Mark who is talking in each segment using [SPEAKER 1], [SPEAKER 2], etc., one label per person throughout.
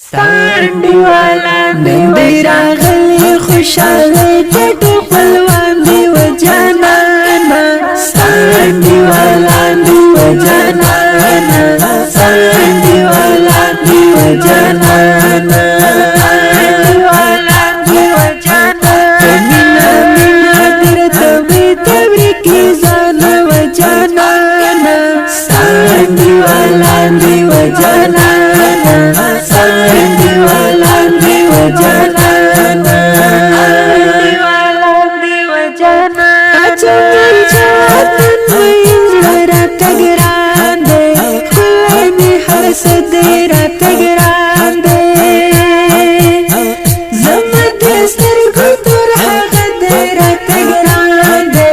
[SPEAKER 1] ستانډي والا دی راغلی خوشاله ټټو خپلوان دی و جانانا ستانډي والا دی و جانانا ستانډي والا دی و جانانا ستانډي والا دی و جانانا مینا مینا درته وی تبریکی ځان و جانانا ستانډي والا دی و جانانا ستانډي والا دی و جانانا ستانډي والا دی و جانانا چنګل چاتن وینځ را تګران دی خلای می هر څه دی را تګران دی زما د سترګو تور هغه دی را تګران دی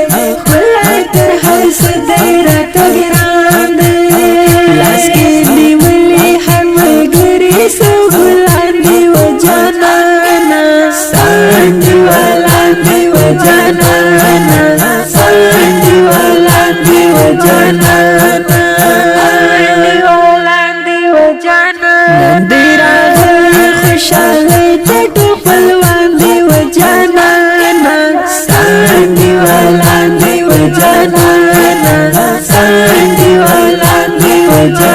[SPEAKER 1] خلای تر هر څه دی را تګران دی لاس کې نیولې هر ملګري سو ګلان دی و جانانا ستانډي والا دی و جانانا ستانډي والا دی و جانانا ستانډي والا دی و جانانا نن دی راغلی خوشاله ټټو خپلوان دی و جانانا ستانډي والا دی و جانانا ستانډي والا دی و جانانا